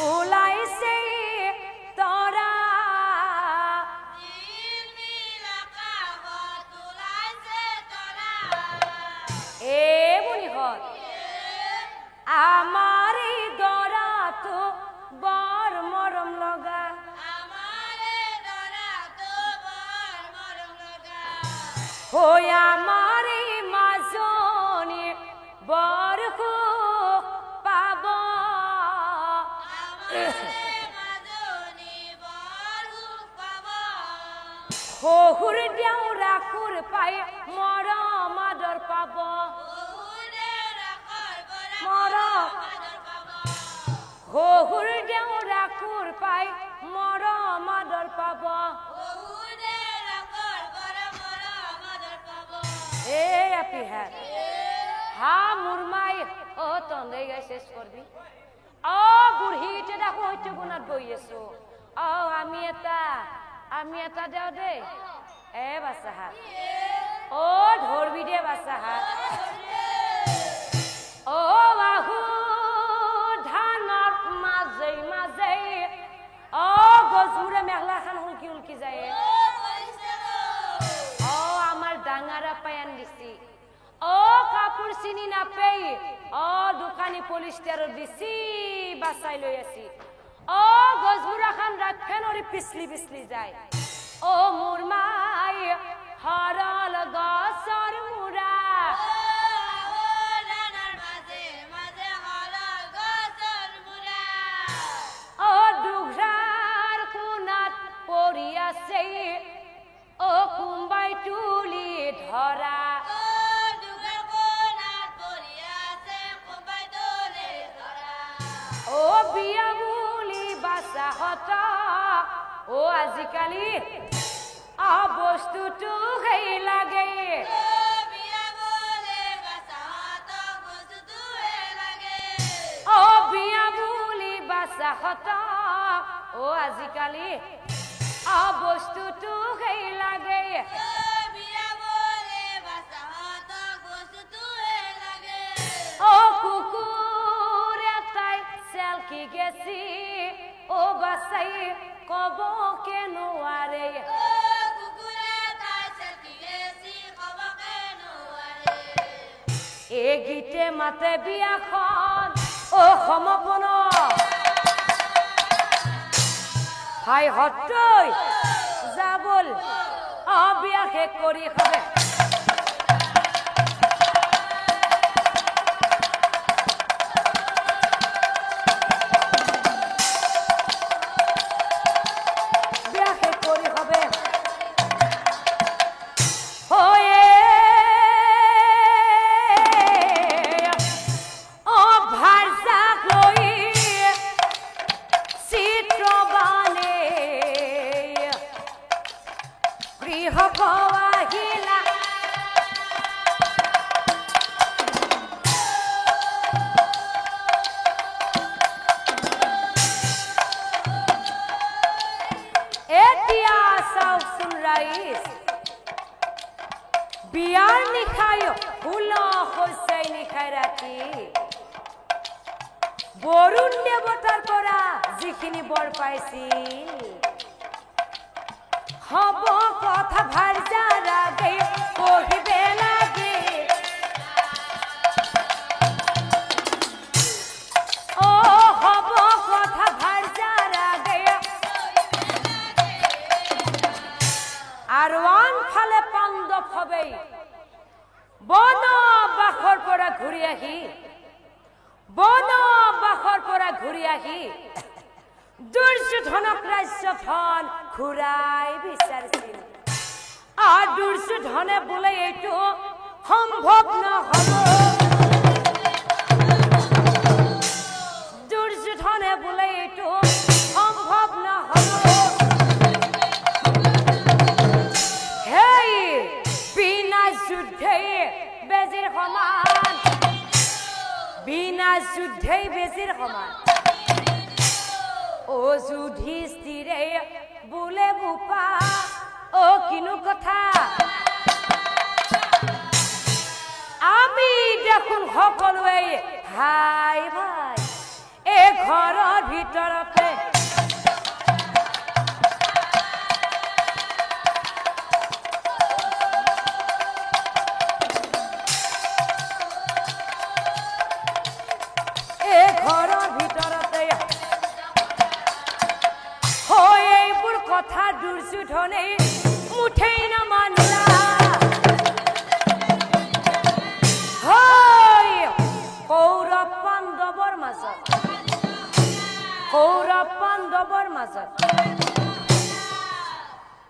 ওলাইছে তৰা এ বুনিহত আমাৰ এই দৰাটো বৰ মৰম লগা হৈ আমাৰ এই মাজনী বৰ সুখ পাব শহুৰ দেউৰাকৰ পাই মৰম আদৰ পাব শহুৰ দেউৰাকৰ পাই মৰম আদৰ পাব এই আপিহার হা মুরমাই ও তন্দে গাই শেষ করবি ও বুড়িটা দেখো হইতে গুণাত বই আছো ও আমি এটা দেও দে এ বাচ্চাহা ও ধরবি দে বাচ্চাহা ও বাহু ধানত মাজে মাজে ও গজমুরে মেঘলা খান হুলকি হুলকি যায় ও আমার ডাঙারা পায়ান দিছি ও কাপড় চিনি না পেই ও দোকানি পলিস্টার দিছি বাসাই লই আছি ও গজমুরা খান রাখেন ওরে পিছলি পিছলি যায় ও মুরমাই হরল গসর মুরা ও দুঘরার কুনাত পড়িয়াছে ও কুম্বাই টুলি ধরা ও বিয়া বুলি বাসা হত ও আজিকালি বস্তুটো সেই লাগে ও বিয়া বুলি বাসা হত ও আজিকালি বস্তুটো সেই লাগে ও কুকুর এটাই চেলকি গেছি ও বাসাই কব কে নোৱাৰে এই গীতে মাতে বিয়াখন ও সমাপন ভাই হতৈ যাবল বিয়া শেষ কৰি খাবে বিয়াৰ নিখায় হুল হইছে নিখায় ৰাতি বৰুণ দেবতাৰ পৰা যিখিনি বৰ পাইছিল হব কথা ভার যারা গে কহিবে লাগে ও হব কথা ভার যারা গে আর ওয়ান ফালে পাণ্ডব হবে বন বাখর পৰা ঘুৰি আহি বন বাখৰ পৰা ঘুৰি আহি দুৰ্যোধনক ৰাজ্যখন ঘুৰাই বিচাৰিছিল আর দুর্যোধনে বলে এইটো সম্ভব নহব দুর্যোধনে বলে এইটো সম্ভব নহব হেই বিনা যুদ্ধে বেজির সমান বিনা যুদ্ধে বেজির সমান ও যুধিষ্ঠিৰে বোলে বোপা ও কিনো কথা আমি দেখোন সকলোৱে হাই ভাই এ ঘৰৰ ভিতৰত দুৰ্যোধনে মুঠেই নামানিলা কৌৰৱ পাণ্ডৱৰ মাজত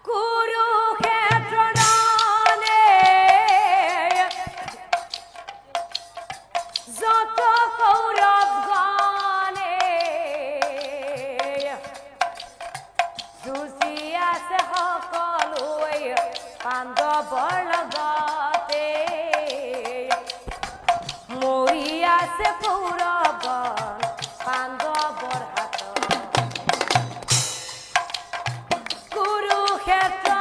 কুৰুক্ষেত্ৰ যত কৌৰৱ গানে যুঁজি আছে সকলোৱে পাণ্ডৱৰ লগতে মৰি আছে কৌৰৱগণ পাণ্ডৱৰ হাতত কুৰুক্ষেত্ৰ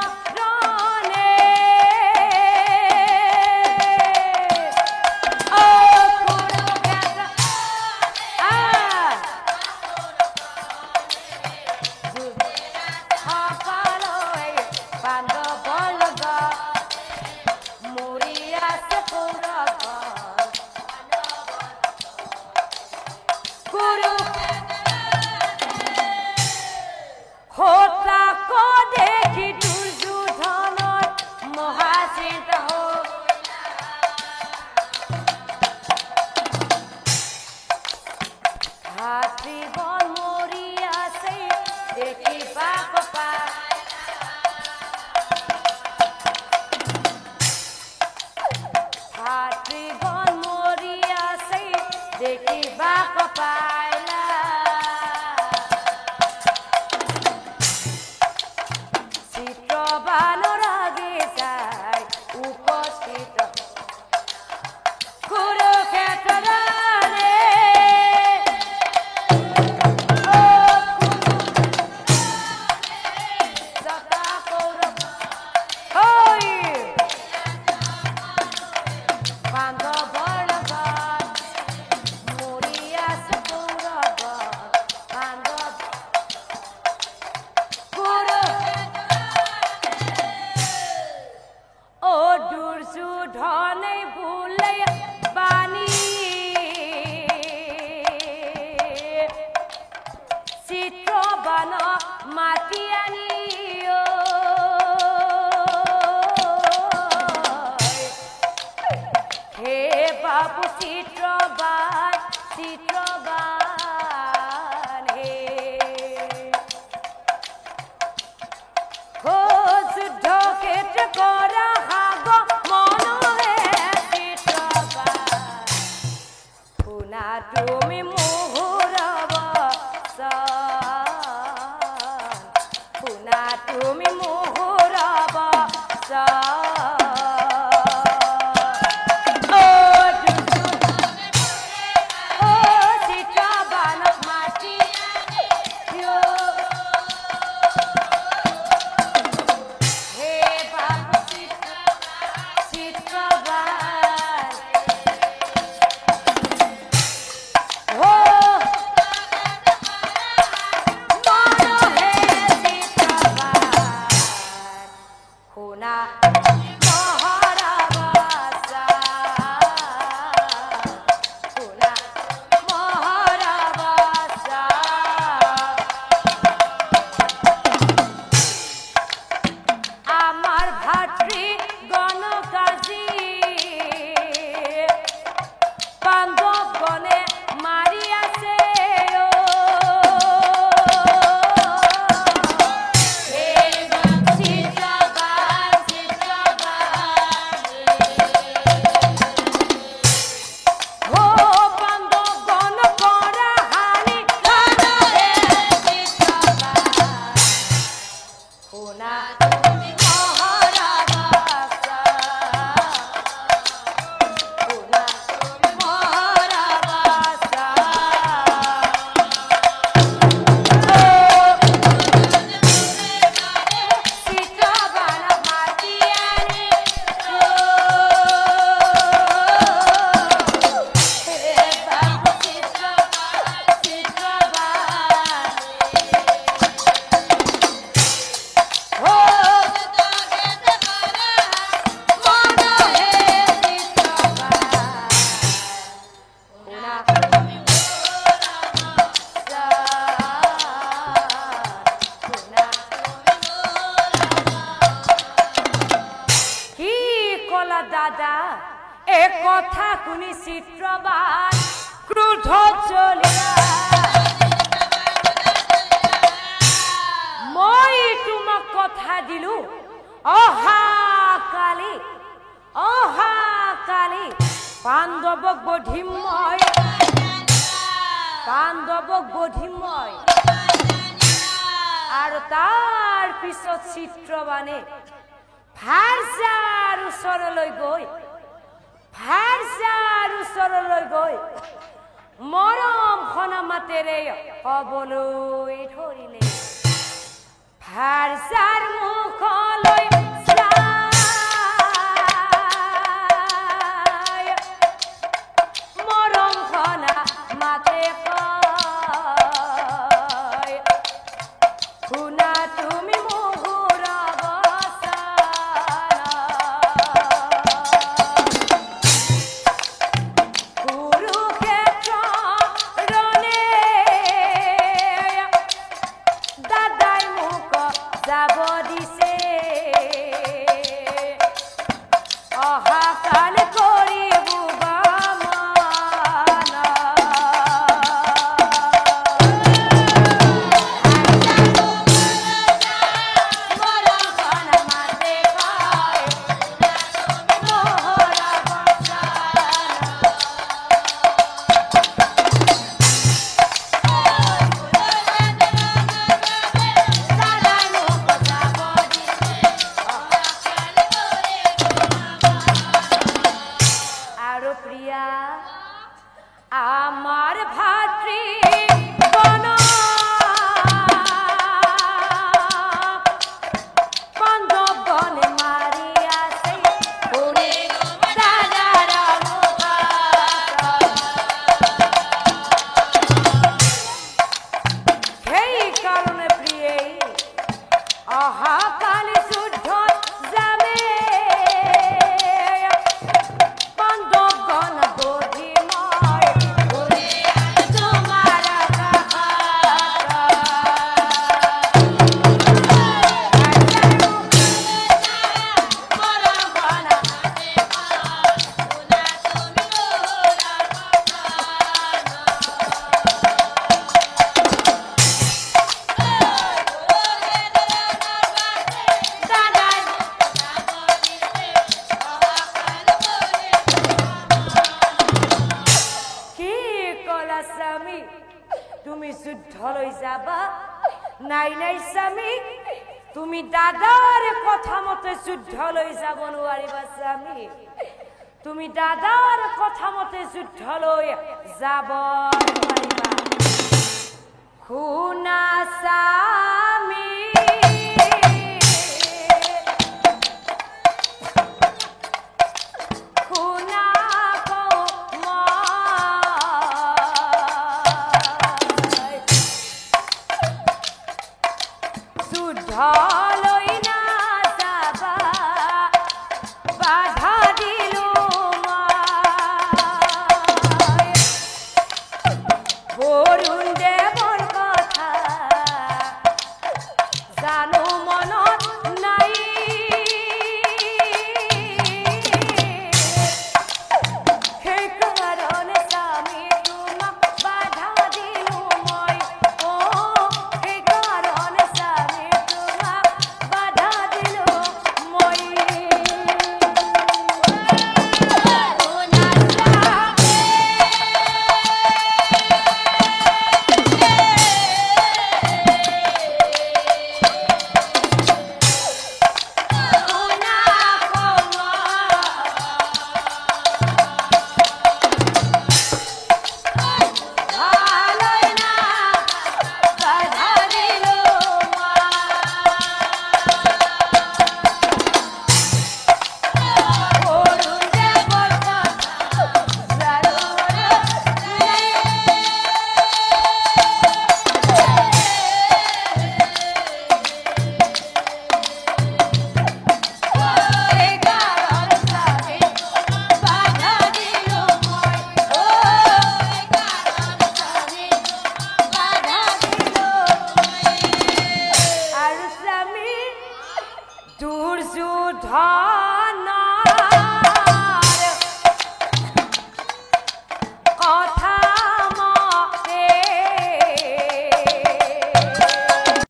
Oh! শুনি চিত্ৰবান ক্ৰোধ চলিয়া মই তোমাক কথা দিলো অহা কালি পাণ্ডৱক বধিম মই আৰু তাৰ পিছত চিত্ৰবানে ফাৰজাৰ ওচৰলৈ গৈ মৰম খনামাতেৰে কবলৈ ধৰিলে ফাৰজাৰ মুখলৈ চাই মৰম খনা মাতে কয় শুনা তুমি মোহৰ যাব দিছে অহা কাল কৰিব আমার ভাতৃ পাণ্ডবগণে মারিয়াছে দাদার সেই কারণে প্রিয়ে অহাকালে যুদ্ধ যাবে পাণ্ডবগণ স্বামী তুমি যুদ্ধলৈ যাবা নাই স্বামী তুমি দাদাৰ কথা মতে যুদ্ধলৈ যাব নোৱাৰিবা স্বামী তুমি দাদাৰ কথা মতে যুদ্ধলৈ যাব নোৱাৰিবা শুনা